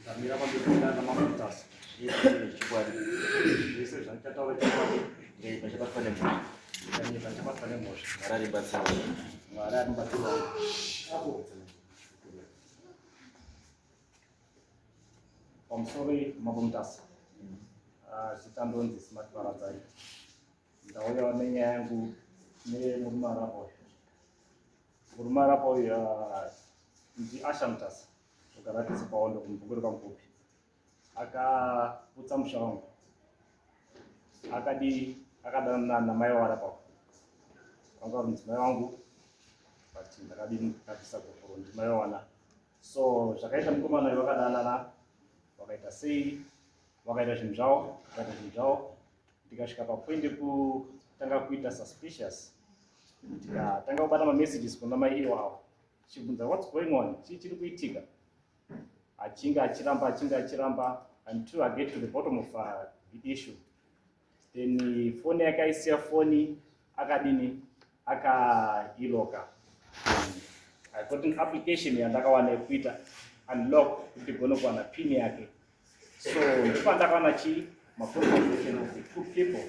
ndamira pamberi namamutasa chikwadi zvese zvachataura chikwadi pachabatwa nemhosva nyika chabatwa nemhosva mwari aribatsira pamusoro mamutasa zitandonzi smart paradzai ndauyawo nenyaya yangu nemurume arapo uyu ndi Asha Mutasa ukaratidza paondo kumubhukuri kamukupi akaputsa musha wangu akadanana namai warapo vanga vari mudzimai wangu but ndakadini kabisa kufuro ndimai wana so zvakaita mukomana uyu vakadanana vakaita sei vakaita zvinhu zvavo tikasvika papoint yekutanga kuita suspicious tikatanga kubata mamessages kuna mai iwavo chibvunza what's going on chiri kuitika achinge achiramba until I get to the bottom of the issue. Then phone yake aisiya phone akailoka. I got an application yandakawana yekuita unlock kuti gone kuwana pin yake. So ndipo ndakawana conversation of the two people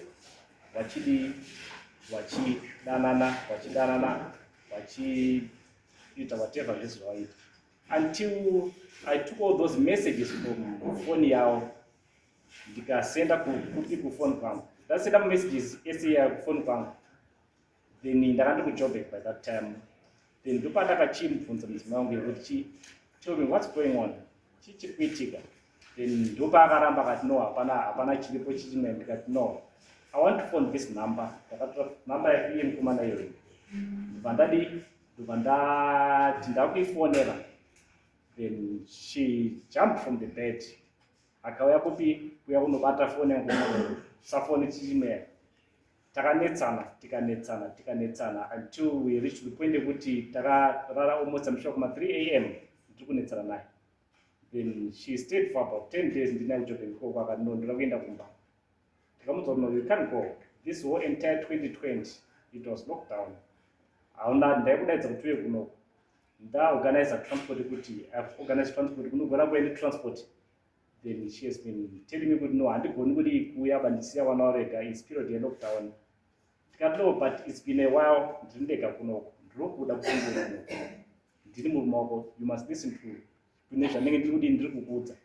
vachidanana vachiita whatever this right until I took all those messages from phone yao ndikasenda ku phone kwangu ndasenda messages esiya ku phone kwangu then ndakandi ku Joburg by that time then ndipo ndakachimubvunza mudzimai wangu yekuti tell me what's going on chiri kuitika then ndipo akaramba akati no hapana chiripo chichimene ndikati no I want to phone this number ndakatora number yake iye mukomana iyoyo ndibva ndati ndakuifonera. Then she jumped from the bed. Akauya kupi kuya kunobata phone yangu safoni chichimene tikanetsana until we reached the point yekuti takarara almost amshoka kuma 3 AM ndiri kunetsana naye. Then she stayed for about 10 days ndinaye kuJoburg koko akati no ndinoda kuenda kumba. Tikamuudza kuti no you can't go. This whole entire 2020 it was lockdown. Hauna ndaikudaidza kuti uye kunoko. Organize transport kuti I've organized transport kunogona kuenda transport. Then she has been telling me kuti no handigoni kuti kuya bandisiya wana warega is period yelockdown. Tikati no but it's been a while ndiri ndega kunoko ndinokuda kufungura kunoko ndiri murume wako you must listen to kune zvanenge ndiri kudini ndiri kukuudza.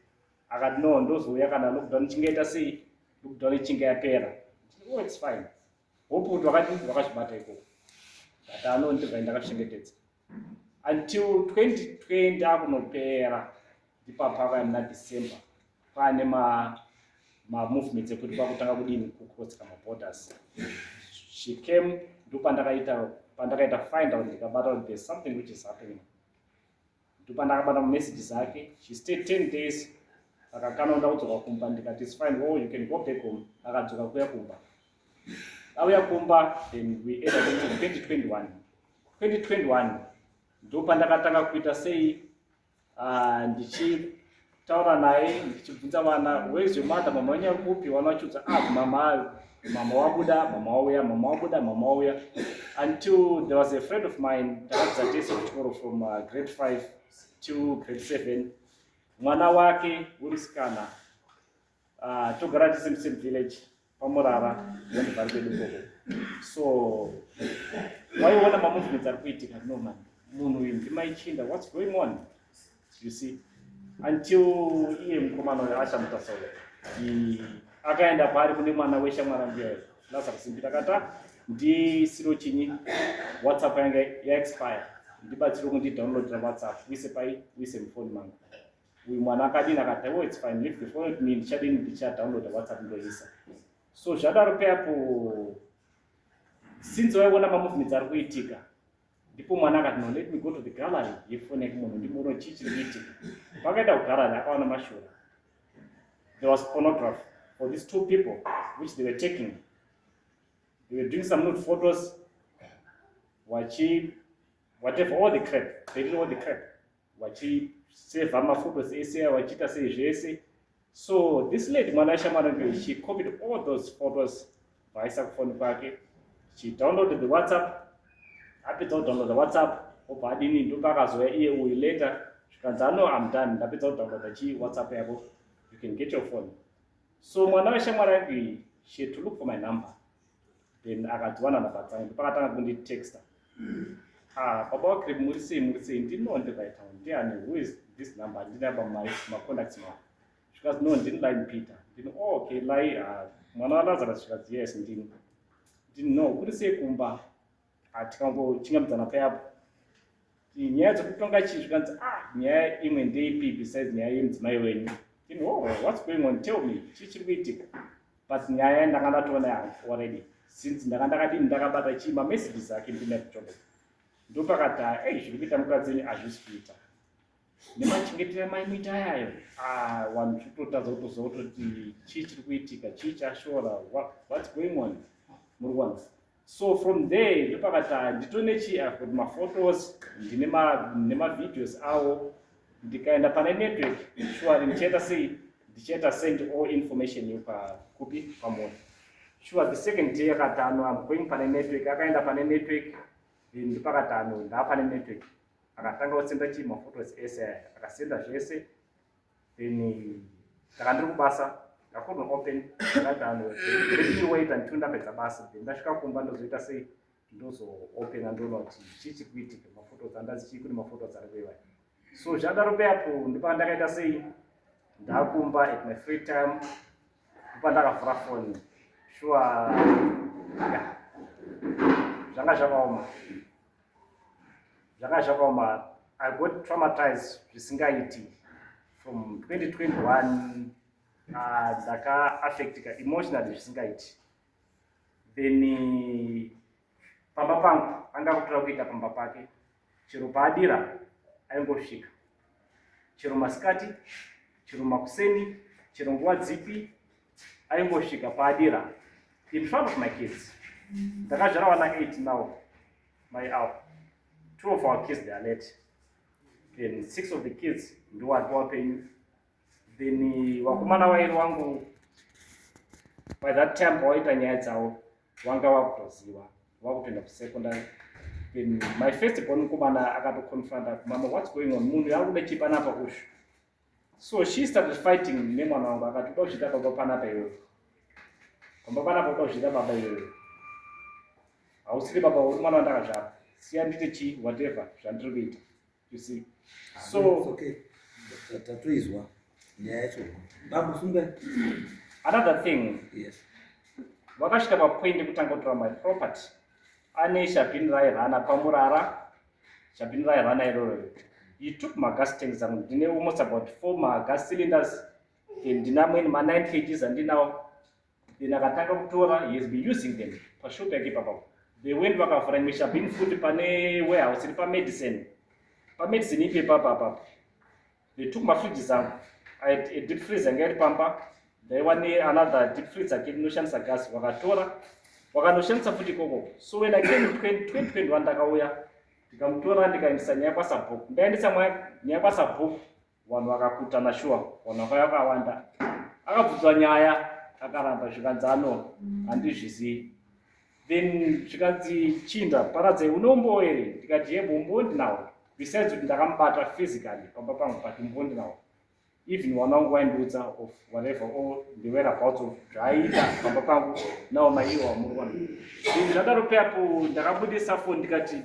Akati no ndozouya kana lockdown ichingaita sei lockdown ichinge yapera. Oh it's fine. Hope kuti wakazvibata ikoko but anondibva ndakazvichengetedza until 2020 akunopera ndipapa muna December pane movements ekuti pakutanga kudini kucross kama borders. She came ndipo pandakaita find out ndikabata kuti there's something which is happening. Ndipo ndakabata messages ake. She stayed 10 days akakanoda kudzoka kumba ndikati it's fine oh you can go back home. Akadzoka kuya kumba. Auya kumba then we ended into 2021 ndipo ndakatanga kuita sei ndichitaura naye ndichibvunza vana where is your mother mama wenyu kupi vanachudza mama wauya until there was a friend of mine takadzidza tese kuchikoro from grade 5 to grade 7 mwana wake wemusikana togara tese musame village pamurara ndibva kwedu koko. So waiona mamovements ari kuitika no man munhu uyu ndimaichinda what's going on you see until iye mukomana uyu Asha Mutasa akaenda pari kune mwana weshamwari mbiyayo Lazarus Simbi takata ndisiro chinyi WhatsApp yangu yaexpire ndibatsiro kuti downloadira WhatsApp uise mufoni mangu. Uyu mwana akadini akati oh it's fine leave the phone with me ndichadownloada WhatsApp ndoisa. So zvadaro peapo since waiona mamovements ari kuitika ndipo mwana akati no let me go to the gallery yefoni yake munhu ndimono chiri kuitika. Pakaenda kugallery akaona mashura. There was pornography for these two people which they were taking. They were doing some nude photos whatever all the crap they did all the crap save photos ese wachiita sei zvese. So this lady mwana shamana she copied all those photos vaisa kufoni kwake. She downloaded the WhatsApp. Apedza kudownload the WhatsApp obva adini ndipo akazoya iye uyu later zvikanzi no I'm done, ndapedza kudownloada WhatsApp yako, you can get your phone. So mwana weshamwari yangu iyi, she had to look for my number, then akadziwana nhamba dzangu, pakatanga kunditexta. Baba waKrip muri sei, ndino ndikaita ndiani, who is this number, ndinaba macontacts mavo. Zvikanzi no, ndini Line Peter. Ndini okay, Lai, mwana waLazarus. Zvikanzi yes, ndini no, kuri sei kumba, tikangochingambidzana paiapo. Nyaya dzekutonga chii, zvikanzi nyaya imwe ndeipi besides nyaya yemudzimai wenyu. Ndini what's going on, tell me, chii chiri kuitika. But nyaya ndanga ndatoona yangu already, since ndakabata chii mamessages ake ndine kuchombo. Ndopakati zviri kuita mukadzi wenyu hazvisi kuita nemachengetero maimita ayayo. Vanhu zvitotadza kutoziva kuti chii chiri kuitika, chii chashora, what's going on, muri kuona. So from there ndopakati nditone chii, I've got maphotos, ndine mavideos avo. Ndikaenda pane network, sure ndichaita sei, ndichaita send all information kupi pamona. Sure the second day yakatano I'm going pane network, akaenda pane network, ndipakatano ndapane network, akatanga kusenda chii maphotos ese, akasenda zvese. Then ndakandiri kubasa, I couldn't open, ndakatano let me wait until ndapedza basa. Then ndasvika kumba ndozoita sei, ndozo open ndoona kuti chii chiri kuitika, maphotos andazi chii, kune maphotos ari kuiva. So zvadaro paiapo ndopandakaita sei, ndakumba at my free time, ndopandakavhura phone. Sure, zvanga zvakaoma. I got traumatized zvisingaiti from 2021. Ndaka-affectika emotionally zvisingaiti. Then pamba pangu anga kutora kuita pamba pake, chero paadira aingosvika, chero masikati, chero makuseni, chero nguva dzipi aingosvika paadira in front of my kids. Ndakazvara vana 8 now, my 2 of our kids they are late, then 6 of the kids ndo vari kuvapenyu. Then wakomana vairi wangu by that time pawaita nyaya dzavo vanga vakutoziva, vakutoenda kusekondary. Then my first born mukomana akatoconfronta, mama what's going on, munhu ari kuda chii panapa kushu. So she started fighting nemwana wangu, akati uda kuzviita baba panapa iwewe, pamba panapa uda kuzviita baba iwewe, hausiri baba uri mwana wandakazvara, siya ndite chii whatever zvandiri kuita, you see. So okay, tatoizwa nyaya yacho. Babu Sumbe, another thing, yes, vakasvika papoint yekutanga kutora my property. Ane shabhini rairana pamurara, shabhini rairana iroro. He took my gas tanks zangu, ndine almost about 4 gas cylinders, then ndina mweni 9 kgs andinawo. Then akatanga kutora, he has been using them pashop yake papapo. They went vakavhura imwe shabhini futi pane warehouse iri pamedicine ipe papa. They took my fridge zangu, I had a deep freezer yanga iri pamba, ndaiwane another deep freezer ke inoshandisa gas, vakatora vakanoshandisa futi ikoko. So when I came in 2021 ndakauya ndikamutora ndikaendesa nyaya kwasabhuku. Ndaendesa nyaya kwasabhuku, vanhu vakakutana shuwa, vanhu vakauya vakawanda. Akabvunzwa nyaya akaramba, zvikanzi handizvizivi. Then zvikanzi chinda paradzai unombo here, ndikati yebo umbondi nawo, besides kuti ndakamubata physically pamba pangu, but umbondi nawo. Even mwana wangu waindiudza of whatever, or the whereabouts of zvaiita pamba pangu nawo maiwa murwana. Zvadaro paiapo ndakabudisa phone ndikati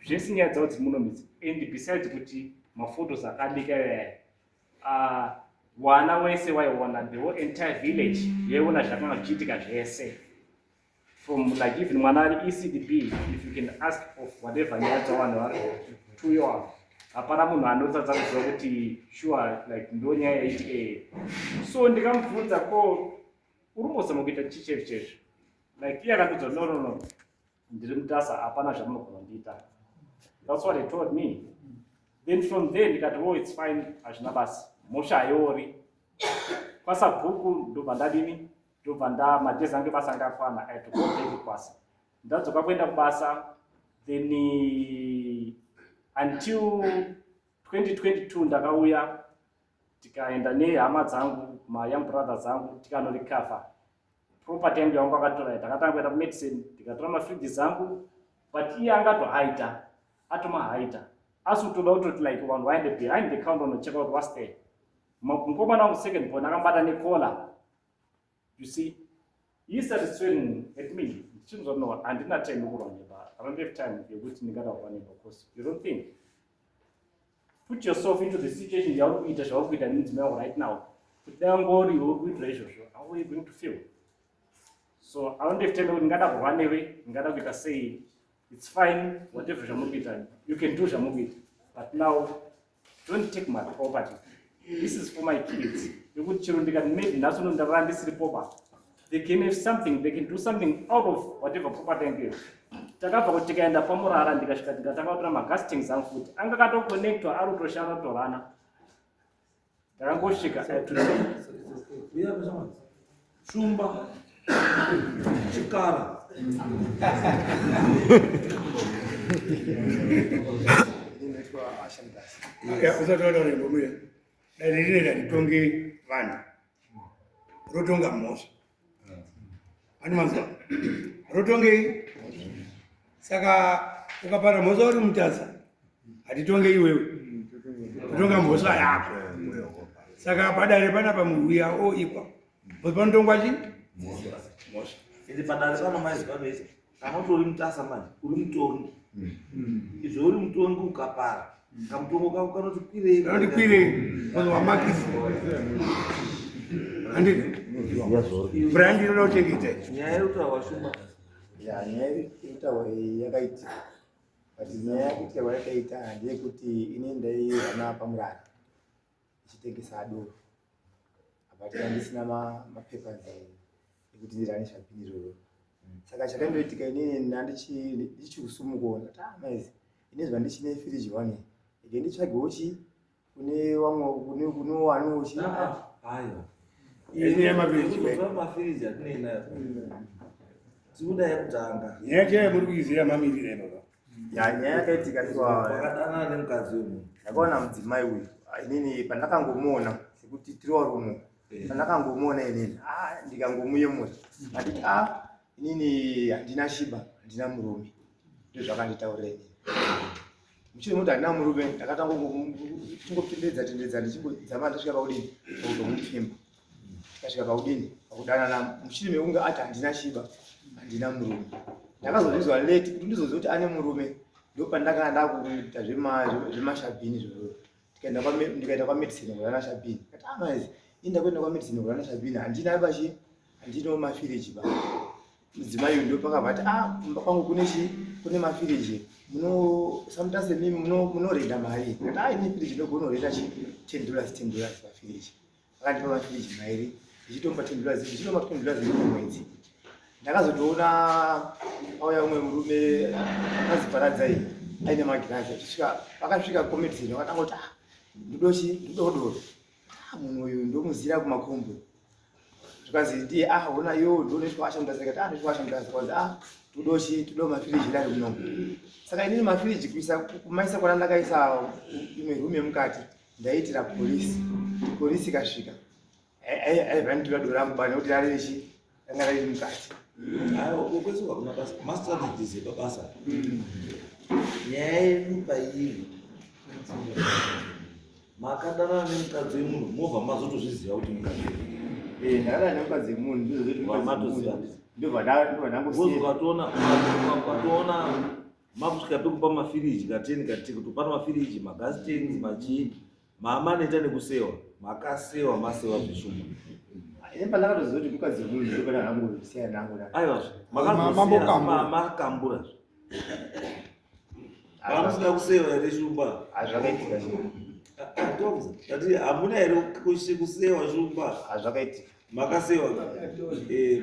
zvese nyaya dzavo dzimunomidzi, and besides kuti maphotos akadika wana wese waiona, the whole entire village yaiona zvakanga zvichiitika zvese. From like even mwana ari ECDB, if you can ask of whatever nyaya dzavanhu vari to your, hapana munhu anotadza kuziva kuti sure like ndo nyaya yaitika. So ndikamubvunza ko uri kuzama kuita chichefu chezvo, like iye akandudza no, ndiri mutasa, hapana zvamunogona kundiita. That's what he told me. Then from there ndikati it's fine, hazvina basi, moshayori kwasabhuku. Ndobva ndadini, ndobva madhezi angu basa angakwana, I had to go take kubasa. Ndadzoka kuenda kubasa, then until 2022 ndakauya tikaenda nehama dzangu, young brothers zangu, tikanorecover property yangu yangu akatora. Takatanga kuenda kumedicine, ndikatora mafridge zangu, but iye angatohaita, atomahaita. As we told out like one wind behind the counter and check out what's there. Mkomana on second point, Nakambata Nicola. You see, he started swinging at me. Seems or not, and did not tell me but I don't have time you're going to Nigada one because you don't think. Put yourself into the situation you are with a with needs mail right now. Put down God, you will ratio. How are you going to feel? So I don't have to tell you Ngada one away, Ngada we can say it's fine, whatever Shamugita, you can do Shamugit. But now don't take my property. This is for my kids. You would children they can make national run this report. They can have something, they can do something out of whatever property they give. Takapa kutikenda pamurara ndikashika tikataka magastings and food. Anga kato connect to aru to shara to rana. Takangoshika We have someone. Shumba. Chikara. Usatolore ngobuya. Dalilile nditonge vanhu. Rotonga mosa. Animanza. Rotonge saka ukapata mosa uri mutasa. Atitonge iwewe. Rotonga mosa yako. Saka padare pana pamuruya oikwa. Mupandongwa chi? Mosa. Ende padare pana maizi panoita. Kanotori mutasa manje, uri mutongi. Izvo uri mutongi ukapara. Kamutongo kako kanoti kwirei. Kanoti kwirei. Mwanzo wa makisi. Andini? Brandi inochengete. Nyaya yekutaura Shumba. Ya, nyaya yekutaura yakaita. But nyaya yekutaura yakaita ndeyekuti ini ndairana pamurara. Ichitengesa adoro. But handisina mapepa ekuti ndirane Shabhini iroro. Saka chakandoitika inini ndichikusumuka maizi inezva ndichine firiji wani ike nditsvagewo chi kune vamwe kune waniwo chi Aiwa. Ine mafiriji mafiriji atinayo. Tikuda yekutanga. nyaya chaiyo muri kuiziva mamirire baba. Ya, nyaya yakaitika Wakadanana nemukadzi wemunhu. ndakaona mudzimai uyu inini pandakangomuona sekuti tiri varume pandakangomuona inini ndikangomuyemura anditi inini handina shiba handina murume ndozvakanditaurira inini muchiri muti handina murume ndakatangochingopendedza ndichingozama ndasvika paudini pakutomupfimba tikasvika paudini pakudanana muchiri mekunge ati handina shiba handina murume ndakazozvizwa leti kuti ndizoziva kuti ane murume ndopandakanda kuita zvemashabhini zvoro ndikaenda kwamedicine kurana Shabhini kati maizi inda kuenda kwamedicine kurana Shabhini handina bachi handino mafiriji ba mudzimai uyu ndopakabva ati kumba kwangu kune mafiriji sometimes mimi munorenda mari kati ine firiji ndogona kurenda $10 mafiriji akandipa mafiriji mairi ndichitomba $10 ndichitomba $10 mwedzi. Ndakazotoona auya umwe murume akaziparadza aine magirazi akasvika komedicine wakatangoti ndodoro munhu uyu ndomuziva kumakombo zvikazi ndiye ona yo ndonoitwa ashamudasa kati ndoitwa ashamudasa kwazi todo mafiriji ari munongo. Saka inini mafiriji kumaisa kwana ndakaisa imwe rume mukati ndaitira polisi ikasvika aibva nditora doro rangu bani nekuti rarichi ranga riri mukati. Ukwesuka kuna basa mastrategies ebabasa. Nyaya yedu pairi makadanana nemukadzi wemunhu mobva mazotozviziva kuti mukadzi ndakadana nemukadzi wemunhu ukatoona makusvika pekupa mafiriji kateni kuti pana mafiriji magastings machii maamanoita nekusewa makasewa masewa zveshuma. Ini pandakatoziva kuti mukadzi wemunhu ndopana ndangosiyana nangu aiwa makambura pamusina kusewa here Shumba. Hazvakaitika ati hamuna here kusewa Shumba. hazvakaitika Makasewa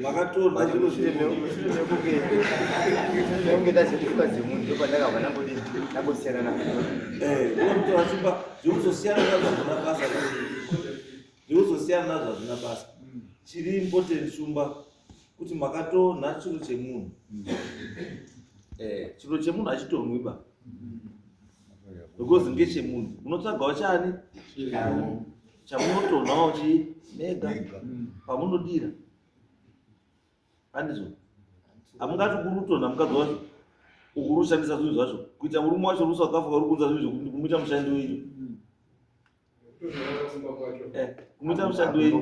makatorwa zviro nekunge ndaziva kuti mukadzi wemunhu ndopandakabva ndangosiyana nangu. unotora Shumba zvirikuzosiyana nazvo hazvina basa zvirikuzosiyana nazvo hazvina basa. Chiri important Shumba kuti makatonha chiro chemunhu. Chiro chemunhu hachitonwiba because ngechemunhu unotsvagawo chani chamunotonhawo mega pamunodira. Handizvo hamungati kuri kutonha mukadzi wacho ukurushandisa zvinhu zvacho kuita murume wacho rusa wakafa uri kunza zvinhu kumuita mushando wenyu kumuita mushando wenyu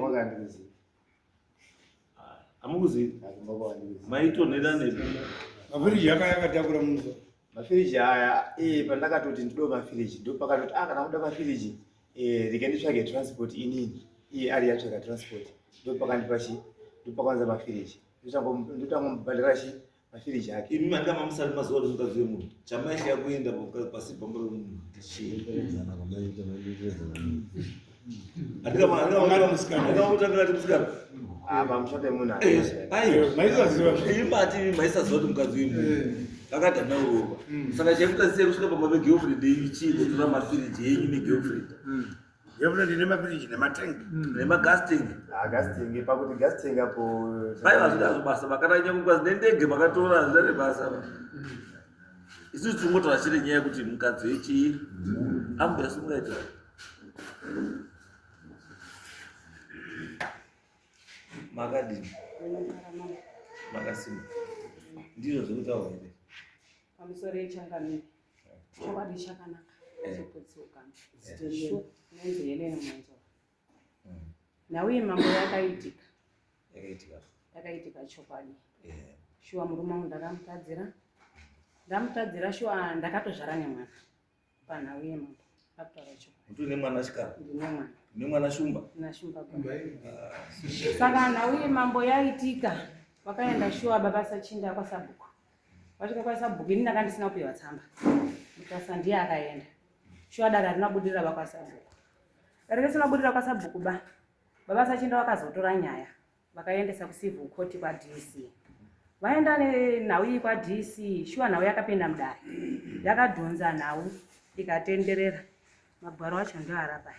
hamukuzivi maitonhera nepi mafiriji yakatakura muso mafiriji aya pandakatoti ndido mafiriji ndo pakatoti kana kuda mafiriji rikanditsvage transport inini iye ari yatsvaga transport ndo pakandipachi ndo pakwanza mafiriji ndotangomubhadhara chi mafiriji ake imi manga mamusari mazuva kuti mukadzi wemunhu chamaisha kuenda pasi pamba remunhu andikakutanga kati musikana pamushando wemunhu imbati maisaziva kuti mukadzi wemunhu akadhana uropa saka chaimutazisei kusvika pamba pegirlfriend yenyu chii kutora mafiriji yenyu negirlfriend girlfriend nemafiriji nematangi nemagasting gasting pakuti gasting apo paiva zvida zvobasa makaranya mukwazi nendege makatora zvida nebasa isusu tingotora chiri nyaya yekuti mukadzi wechii ambuya simungaita makadini makasima ndizvo zvekutaura here pamusoro yechangamiri chokwadi chakanaka cheputsuka nenzeyenene mwanzoro nauye mambo yakaitika chokwadi shuwa murume wangu ndamutadzira shuwa ndakatozvara nemwana panhauye mambo akutaura chokwadi mutu nemwana chikara ndine mwana nemwana shumba nashumba saka nauye mambo yaitika wakaenda shuwa baba sachinda kwasabhuku wasvika kwasabhuku ini ndanga ndisina kupiwa tsamba mukasa ndiye akaenda shuwa dare rinabudirira vakwasabhuku dare risina budirira kwasabhuku baba sachinda wakazotora nyaya vakaendesa kucivil court kwaDC vaenda nenhau iyi kwaDC shuwa nhau yakapinda mudare yakadhonza nhau ikatenderera magwaro acho ndio arapa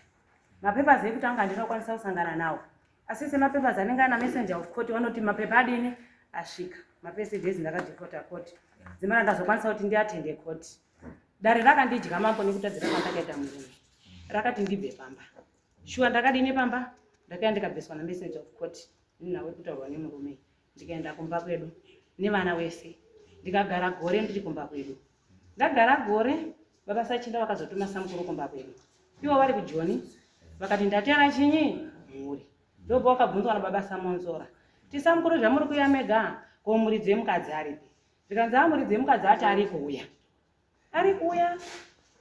mapepers ekutanga ndinokwanisa kusangana nawo asi semapepers anenge ana messenger of court vanoti mapepa adini asvika mapesejezi ndakadhipota court dzimara ndazokwanisa kuti ndiatende court dare rakandidya mambo nekutadzira kwandakaita murume rakati ndibve pamba shuwa ndakadini pamba ndakaenda ndikabviswa namessage of court ninawe kutaurwa nemurume ndikaenda kumba kwedu nevana wese ndikagara gore ndiri kumba kwedu ndagara gore baba sachinda vakazotuma samukuru kumba kwedu ivo vari kujoni vakati ndatera chinyi muri ndobva wakabvunzwa nababa samonzora tisamukuru zvamuri kuya mega ko muridzi wemukadzi aripi ndikanzi muridzi wemukadzi ati ari kuuya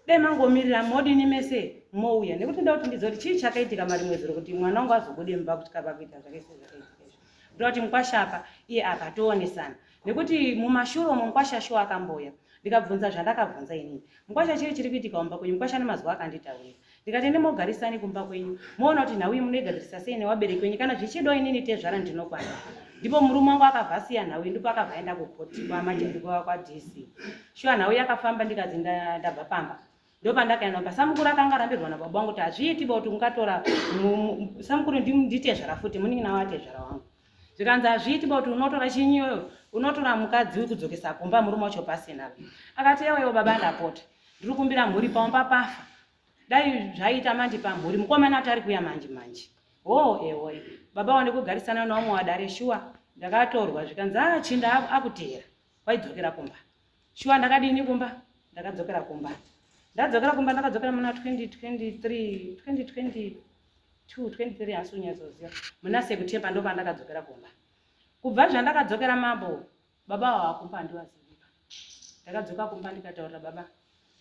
dai mangomirira modini mese mouya nekuti nda kuti ndizoti chii chakaitika mari mwezero kuti mwana wangu azobude mumba kuti kapakuita zvakaise zvakaitika ndoda kuti mukwashapa iye akatoonesana nekuti mumashure umo mukwasha shuwa akamboya ndikabvunza zvandakabvunza inini mukwasha chiri kuitika kumba kwenyu mukwasha nemazuva akanditaurira ndikati ndimogarisani kumba kwenyu moona kuti nhau munoigarisisa sei newabereki wenyu kana zvichido inini tezvara ndinokwana ndipo murume wangu akavhasiya nhau ndipo akabvaenda kukoti kwamajendiko kwaDC shuwa nhau yakafamba ndikazi ndabva pamba ndopandakaenda kumba samukuru akanga arambirwa nababa wangu kuti hazviiti kuti ungatora samukuru nditezvara futi munini nawo atezvara wangu zvikanzi hazviiti kuti unotora chinyoyo unotora mukadzi wekudzokesa kumba murume wacho pasina akati ewewo baba ndapota ndiri kumbira mhuri pamba pafa dai zvaita manje pamhuri mukomana ati ari kuya manje ewoye baba wane kugarisana naumwe wadare shuwa ndakatorwa zvikanzi chinda akuteera waidzokera kumba shuwa ndakadini kumba ndakadzokera kumba ndakadzokera muna 2023 asi unyatsoziva muna September ndo pandakadzokera kumba kubva zvandakadzokera mambo baba wakumba ndiwazivipa ndakadzoka kumba ndikataurira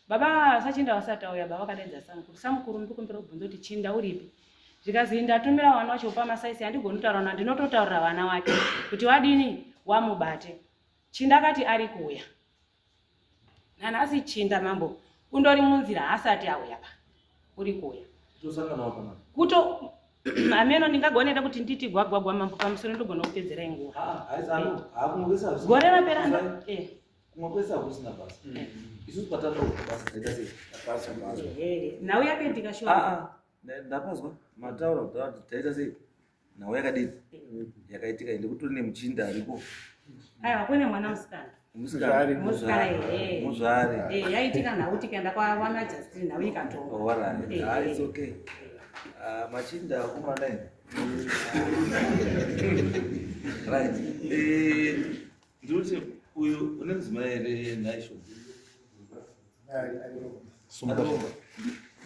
baba sachinda wasati auya baba vakadenza samukuru ndikumbira kubvunza kuti chinda uripi zvikazi ndatumira vana wacho pamasaisi handigoni kutaura ndinototaurira vana wake kuti wadini wamubate chinda akati ari kuuya nanhasi chinda mambo undori munzira asati auya uri kuuya kuto ameno ndingagonera kuti nditi gwagwagwa mambo pamusoro ndogona kupedzera nguva gore raperanda kumapesa kusina basa isusu patano basa zaita sei nhau yakaitika shuwa ndapazwa mataura kuti taita sei nhau yakadini yakaitika ende kutori nemuchinda aripo aiwa kune mwana musikana muzvare yaitika nhau tikaenda kwamajustini nhau ikatonga it's okay machinda akumana right ndikuti uyu une mudzimai ere naisho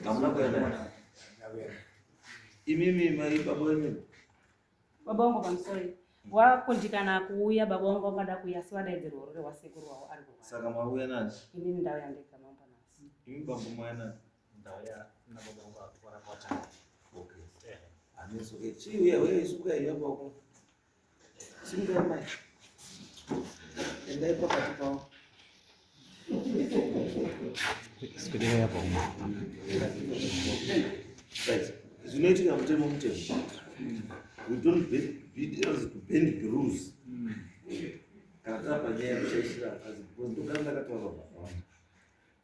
hamuna kuenda imimi mai baba wenyu baba wangu pamusori wakundikana kuuya baba wangu angada kuuya siwadaidze rorore wasekuru wavo ari kurwara. saka mauya nani inini ndauya ndega mambo nasi imi bambo mauya nani ndauya nababa wangu akora kwatanga. okay aneso chiuya wewe isuka iyapako simuka mai endai pakati pavo zvinoitika mutemo we don't beat us to bend the rules kana tapa nyaya yekushaishira akazi because ndogara ndakataura bafana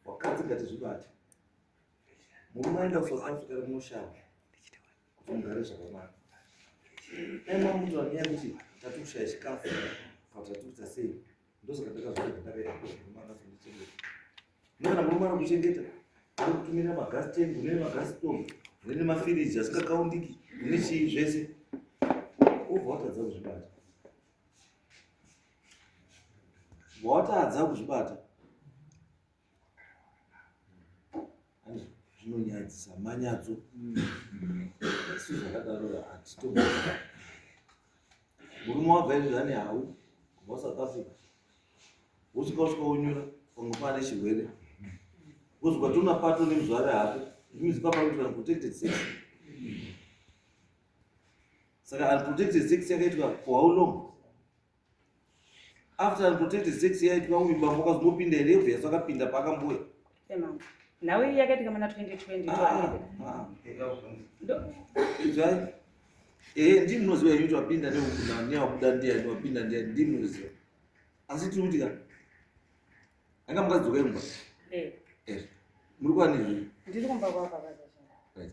wakadzi ngatizvibate murume aenda kusouth africa rimushava kuti mugare zvakanaka aimwa muto wanyaya kuti tati kushaya chikafu kana tati kuita sei ndosaka ndakazvaakazondichengeta nokana murume ari kuchengeta ari kutumira magasi tengu une magasi stove une mafiriji asingakaundiki une chii zvese obva watadza kuzvibata watadza kuzvibata zvinonyadzisa manyadzo asi zvakadaro hatitoa murume wabva izvani hau kubva south africa wosvika unyura pamwe pane chirwere wozvika tona pato nemuzvare hako zvimizi papakuti unprotected sex saka unprotected sex yakaitwa for how long after unprotected sex yaitwa uimba wakazomupinda here obva yasakapinda pakamboya emama nawe iyi yakaitika mana 2020 izvai ndii munoziva inyu wapinda newabuda ndiani wapinda ndiani ndii munoziva asi tiri kuti ka anga mukadzoka imba muri kwani izvi ndiri kumba kwapa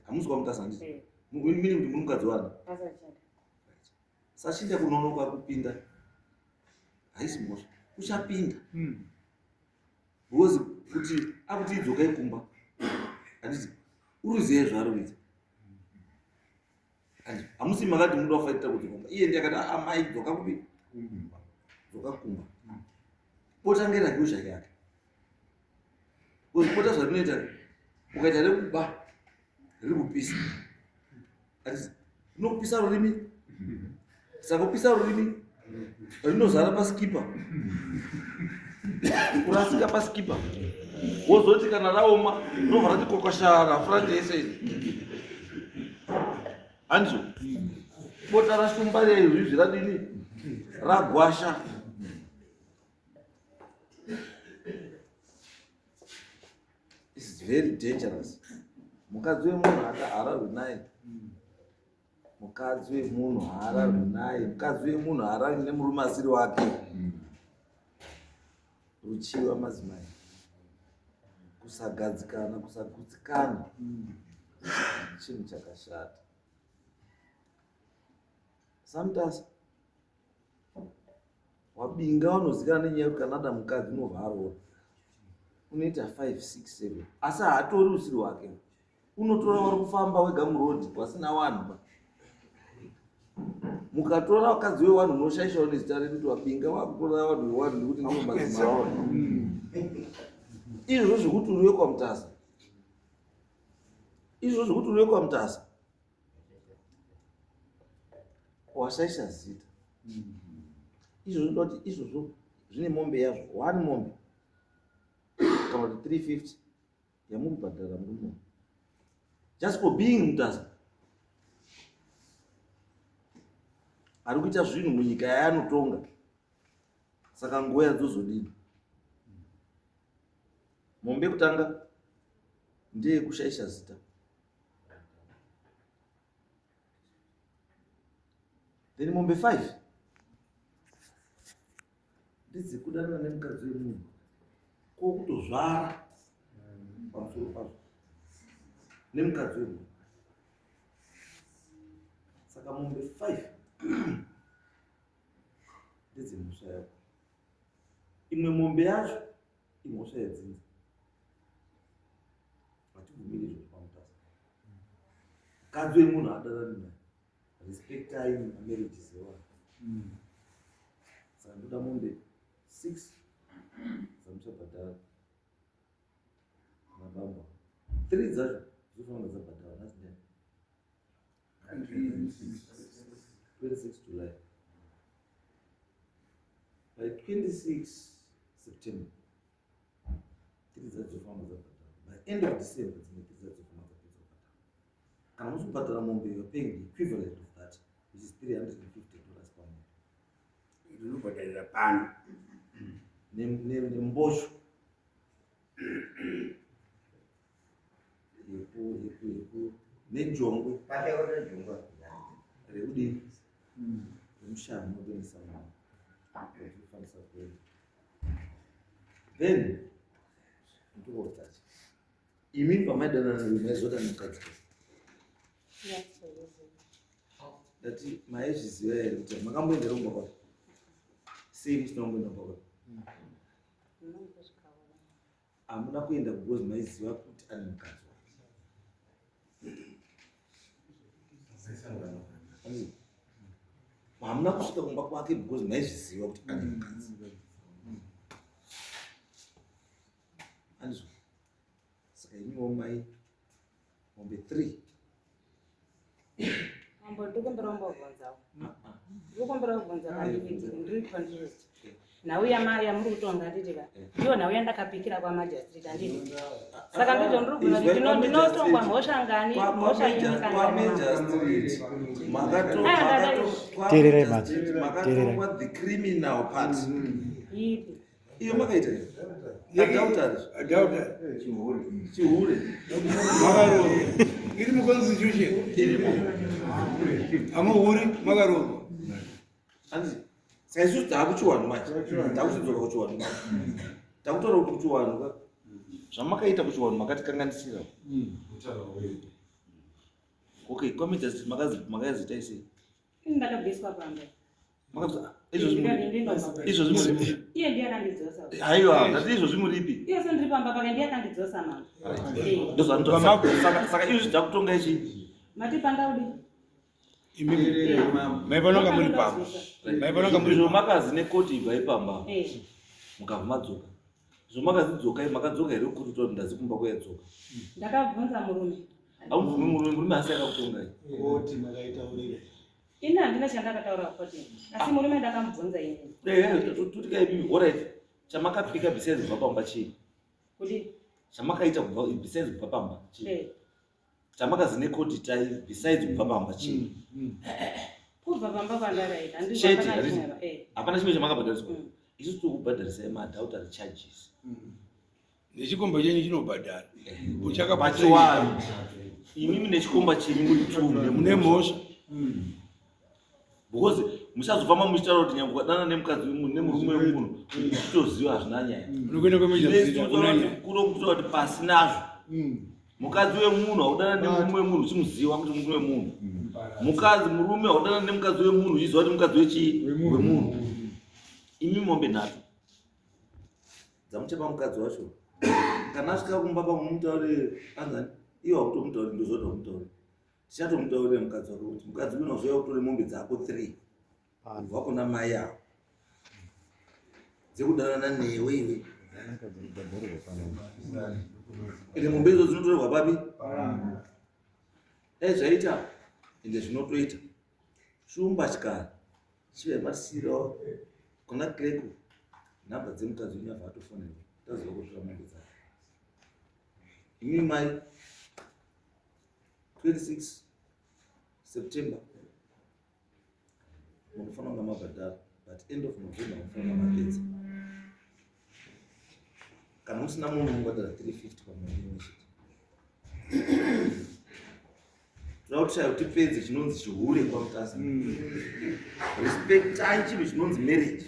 hamusi kwamutasa handiti mini kuti muri mukadzi wani sachinda kunonoka kupinda haisi mosva uchapinda because kuti akuti idzoka ikumba handiti uruzive zvaari kuita hamusi makati muda wafaitira kuti kumba iye ndiyakati amai dzoka kupi dzoka kumba bota ngerake yake bota zvarinoita ukaita rekuba riri kupisa handiti unokupisa rurimi saka kupisa rurimi rinozara paskipa kurasika paskipa wozoti kana raoma rinobva ratikokoshara furanje yese handizo bota rashumba reizvizvi radini ragwasha is very dangerous mukadzi wemunhu haararwi naye mukadzi wemunhu haararwi naye mukadzi wemunhu haararwi nemurume asiri wake ruchiwa madzimai kusagadzikana kusagutsikana chinhu chakashata sometimes wabinga wanozivikana nenyaya yekuti kanada mukadzi unobva arora unoita 5 6 7 asi haatori usiri wake unotora wari kufamba wega murodhi wasina wanhu mukatora wakadzi wewanhu munoshaishawo nezita redu kuti wabinga wakutora vanhu wewanhu nekuti ndivo madzimai izvo zvekuti uriwe kwamutasa izvo zvekuti uriwe kwamutasa washaisha zita izvo zvinoda kuti izvozvo zvine mombe yazvo 1 mombe kana kuti 350 yamuri kubhadhara murume just for being mutasa ari kuita zvinhu munyika yaanotonga saka nguva yadzozodini mombe kutanga ndeyekushaisha zita then mombe 5 ndedzekudanana nemukadzi wemunhu kwokutozvara pamusoro pazvo nemukadzi wemunhu saka mombe 5 ndedzemhosva yako imwe mombe yacho imhosva yadzinza hatibvumiri izvo pamutasa mukadzi wemunhu adanani naye respectai mamarriages evanhu saka ndoda mombe 6 zamuchabhadhara mabamba 3 dzacho dzinofanira dzabhadhara nhasi ndani 26 July. By 26 September 3 dzacho dzinofanira dzabhadhara. By end of December dzimwe 3 dzacho dzinofanira dzapedza kubhadhara. Kana muchibhadhara mombe, you are paying the equivalent of that, which is $350 per month. Ndinobhadharira pano. Nembosho yeku nejongwe rekudini remushana unopendesa mwana unofanisa kuenda. Then ndikotachi imi pamaidanana maizoda mukadzi dati maizviziva here kuti makamboendera kumba kwako sei musina kumboenda kumba kwako? Hamuna kuenda because maiziva kuti ane mukadzi wake. Hamuna kusvika kumba kwake because maizviziva kuti ane mukadzi. Andizvo. Saka imiwo mai mombe 3. Mambo ndikumbira kumbobvunzawo. Ndikumbira kubvunza ndiri confused. Nauya mai yamuri kutonga nditika. Ndiyo nauya ndakapikira kwa magistrate anditi. Saka ndizvo ndiri kubvunza ndinotongwa mhosva ngani? Mhosva makatongwa the criminal part. ipi? Iyo makaita Adauta. chihure Makaro. Iri mu constitution. Amuhuri makaro. Anzi saka isusu taakuchiwanhu macho takuchidzoka kuchiwanhu macho takutora kuti kuchiwanhu zvamakaita kuchiwanhu makatikanganisira. Okay, committee makazita sei? Ndakabviswa pamba. Izvo zvimuripi? Iye ndiye akandidzosa. Haiwa, ndati izvo zvimuripi? Iye sendiri pamba paka ndiye akandidzosa mama. Saka izvo zvakutonga ichi Matipanda udi. Maipanonga muri pamba. Maipanonga muri izvo makazi nekoti ibva ipamba Eh. mukabva madzoka. Izvo makazidzoka makadzoka here kuti kuti ndazi kumba kwayadzoka. Ndakabvunza murume. Haumvumi murume asi akakutongai. Koti makaitaurira. Ina handina chandakataura kukoti. Asi murume ndakamubvunza inini. Tuti kai alright. Chamakapika besides kubva pamba chii? Kuti Chamakaita kubva besides kubva pamba chii? eh Chamakazi nekoti tai besides kubva pamba chii? kubva pamba pandaraita ndizvo Chete, pakandinyara. hapana chimwe chamakabhadhariswa. Isusu tikubhadharisa madhauta charges. nechikomba chenyu chinobhadhara. Pachiwanhu. Imimi nechikomba chenyu muri 2 Mune mhosva. Because musazofamba muchitaura kuti nyange ukadana nemukadzi wemunhu nemurume wemunhu uchitoziva hazvina nyaya. Unokwenda kwemajastira kunanya. Kunokutora kuti pasi nazvo. Mukadzi wemunhu haudana nemurume wemunhu uchimuziva kuti murume wemunhu. Mukadzi murume haudana nemukadzi wemunhu uchiziva kuti mukadzi wechii? Wemunhu. Imi mombe 3 dzamuchapa mukadzi wacho. Kana asvika kumba pamumutaurire anzani iwo hakutomutaurire ndozoda kumutaurire. Tichatomutaurire mukadzi wako kuti mukadzi unozouya kutore mombe dzako 3 kubva kuna mai avo dzekudanana newe iwe. Ende mombe idzo dzinotorerwa papi? Zvaita ende zvinotoita shumba chikara chive masiro kuna kleko nhamba dzemukadzi unyabva atofonera taziva kutora mombe dzake. Imi mai 26 September munofanira kunga mabhadhara but end of November munofanira kunga mapedza. Kana musina munhu unobhadhara 350 pamwedzi imwe chete. Toda kushaya kuti tipedze chinonzi chihure kwamutasa. Respectai chinhu chinonzi marriage.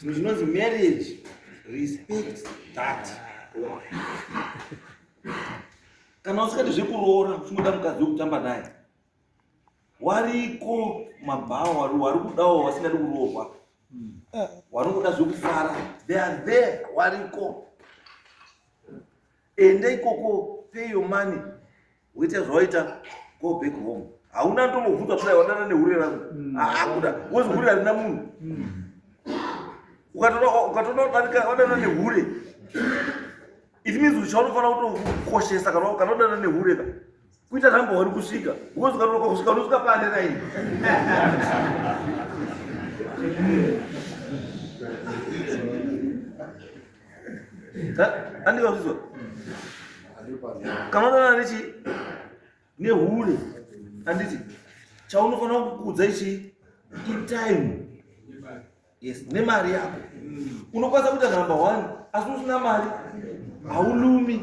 Chinhu chinonzi marriage, respect that. Kana usikati zvekuroora uchimoda mukadzi wekutamba naye, wariko mabhawa wari kudawo wasingadi kuroorwa, wari kuda zvekufara, they are there, wariko. Ende ikoko, pay your money, uite zvawaita, go back home. Hauna ndombobvunza kuti wadana nehure rangu, hakuda, wozi hure harina munhu. ukatoda kudarika wadana nehure, it means uchaunofana kutokoshesa kana wadana nehure ka kuita namba wari kusvika because ukatoka kusvika unosvika pane raini. Andikazvizwa kana wadana nehure anditi chaunofana kukudza ichi itime. Yes, nemari yako. Unokwanisa kuita number 1 asi usina mari haulumi.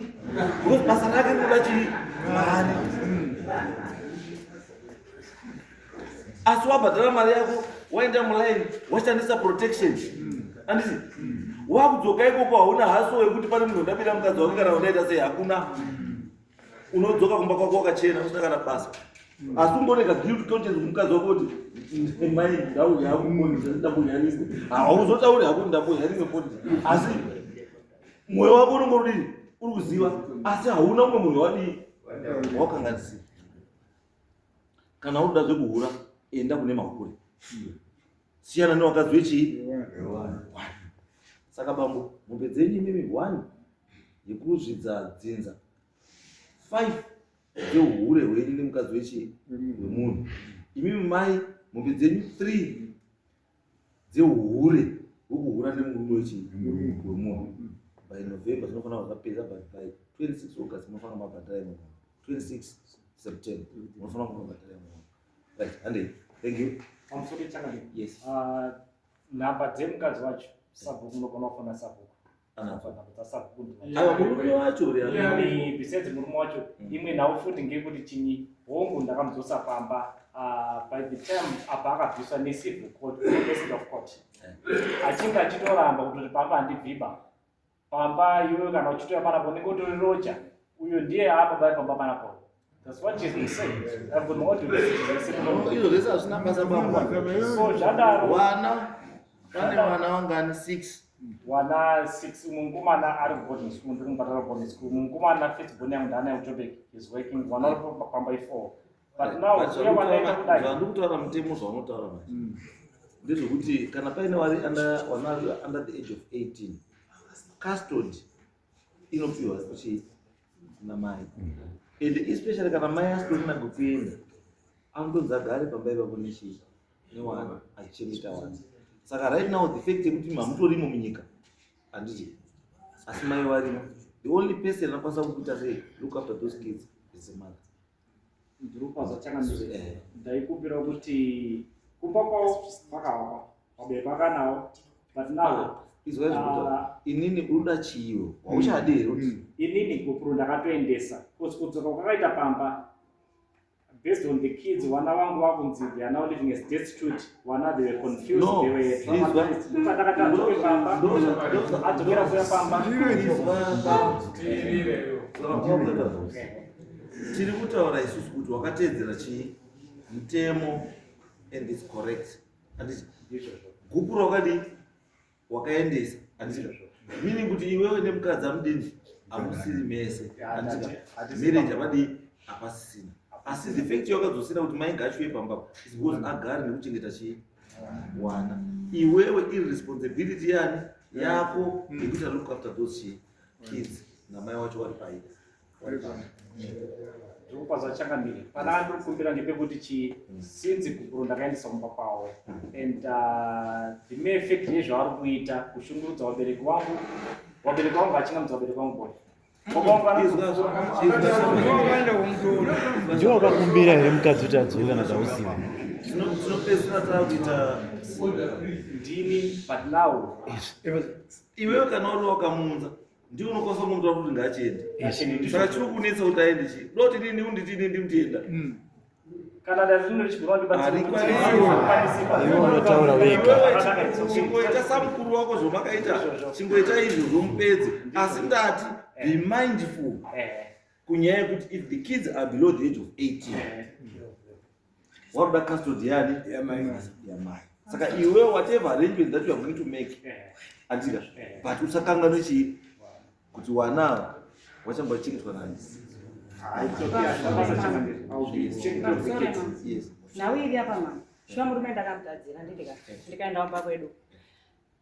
Because basa rake rinoda chii mari. Asi wabhadhara mari yako waenda muline washandisa protection. Anditi wakudzoka ikoko hauna haso yekuti pane munhu ndapinda mukadzi wake kana unaita sei hakuna. Unodzoka kumba kwako wakachena usina kana basa. Asi ungoneka guilt conscience mukadzi wako kuti mai ndau yangu ndambonyanisa hauzotauri hako ndambonyanisa poti asi mwoyo wako unongorudini uri kuziva asi hauna umwe munhu wadii wakanganisira. Kana uruda zvekuhura enda kune makure siyana newakadzi wechii. Saka bambo mombe dzenyu imimi 1 yekuzvidza dzinza 5 dzeuhure hwenyu nemukadzi wechii wemunhu. Imimi mai mombe dzenyu 3 dzeuhure hwekuhura nemurume wechii wemunhu. By November zvinofana zvakapedza, but by 26 August munofana mabhadhara imwe. 26 September munofana mabhadhara imwe. Right, Andy, thank you. Pamusoro chakadini. Yes. Nhamba dzemukadzi wacho sabhuku unogona kufana sabhuku. Ava murume wacho ni besides murume wacho imwe nhau futi ngekuti chinyi hongu ndakamudzosa pamba by the time apa akabviswa necivil court of court achinge achitoramba kuti pamba handibviba pamba iwe kana uchitoya panapo unenge utori roja uyo ndiye apabai pamba panapo. That's what she's been saying. I've got more to izvo zvese hazvina basa bamba. So zvadaro Wana pane vana vangani 6 wana 6 mukomana ari boarding school ndiri kumubhadhara boarding school mukomana firstborn yangu ndana yeutobek is working wana uri pamba i4 but now uya wanaita kudai zvandiri kutaura mutemo zvaunotaura manje ndezvekuti kana paine vari under the age of 18 custody inopiwa kuchii namai and especially kana mai asitorinago kuenda anodonzi agare pamba ipapo nechii newana achichengeta wana. Saka right now the fact yekuti hamutorimo munyika handiti asi mai varimo. The only person anokwanisa kukuita sei look after those kids is the mother. ndiri kupaza chakandize ndaikumbira kuti kumba kwavo vakavakwa vabereki vakanawo but now inini uruda chiyo wauchade here inini gopuro ndakatoendesa kudzoka kwakaita pamba based on the kids vana vangu vakunzi they are now living as destitute vana they were confused No, they were traumatized ndakata adzoke pamba adzokera kuya pamba tiri kutaura isusu kuti wakatedzera chii mutemo and is correct handiti gupuro wakadi wakaendesa handiti meaning kuti iwewe nemukadzi amudini amusiri mese handiti marriage avadi hapasisina asi the fact yakadzosera kuti mai ngachiwe pamba is because agare nekuchengeta chii wana. Iwewe irresponsibility yani yako yekuti look after those kids namai wacho vari paida. ndikupaza chakamire pana ndikukumbira ndepekuti chii since gupuro ndakaendesa kumba kwavo and the main effect yezvavari kuita kushungurudza vabereki vangu vachingamidza vabereki vangu boi ndiwo wakakumbira here mukadzi kuti adzoke kana zvauziva Tinopedzisira takuita ndini but now iwewe kana uri wakamunza ndiwe unokwanisa kumutora kuti ngachiende. Saka chiri kunetsa kuti aende chii doti nini unditini ndimutienda kana ndazvinorichigona unotaura wega chingoita samukuru wako zvomakaita chingoita izvo zvomupedze asi ndati be mindful kunyaya yekuti if the kids are below the age of 18 waruda custody yani yamai. Saka iwe whatever arrangement that you are going to make andika but usakanganwe chii kuti wana wachambochengetwa nani. Yes. Nawe iri apa mama. Shwa murume ndakamutadzira ndikaenda wamba kwedu.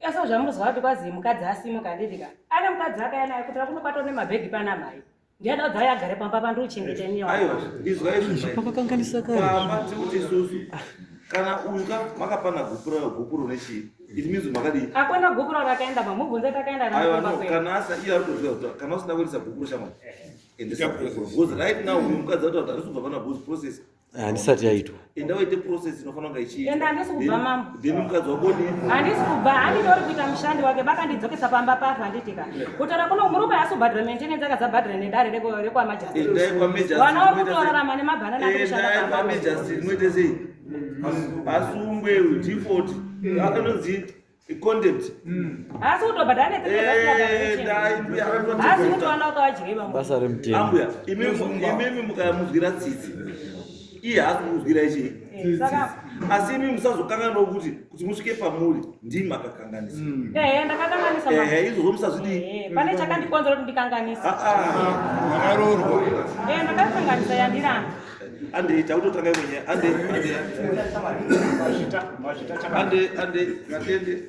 Esa zvamuzwa kuti kwazi mukadzi asimuka nditika. Ane mukadzi akaenda kuti kunobatwa nemabhegi pana mai. Ndiyada kuti agare pamba pandochengeta nyewa. Aiwa, izwa izvi. Pakakanganisa kare. Pamba tikuti isusu. Kana uka makapana gopuro nechi. It means makadi. Akwenda gopuro rakaenda pamubvunze takaenda Aiwa, nawo no, kana asa iya rutoziva kana usina kuisa gopuro chama. Because right now mukadzi kuti arisi kubva pana process. Handisati yaitwa. Enda waite process inofanira kunge ichiitwa. Enda handisi kubva mambo. Then mukadzi wako ni. Handisi kubva, handidori kuita mushandi wake bakandidzokesa pamba pafa handitika. Kutaura kuno murume asubhadhira maintenance akadzabhadhira nedare rekwamajasi. Enda kwamajasi. Vana vari kutorarama nemabhanana akushanda pamba. Enda kwamajasi mwete sei. Asungwe default. Anonzi contempt. Asi kutobhadhira netenge asi kuti vana vakavajireba. Basa remutemo. Ambuya, imemi mukamuzwira tsitsi. Iye haasi kuzwira ichi. Saka Asi imi musazokanganwa kuti musvike pamuri ndimi makakanganisa. ndakakanganisa mama. Izvo musazvidi. Pane chakandikonzera kuti ndikanganisa. Makarorwa. Ndakakanganisa yandiramba. Ande tautotanga imwenye ande Mazvita chakati. ande gatende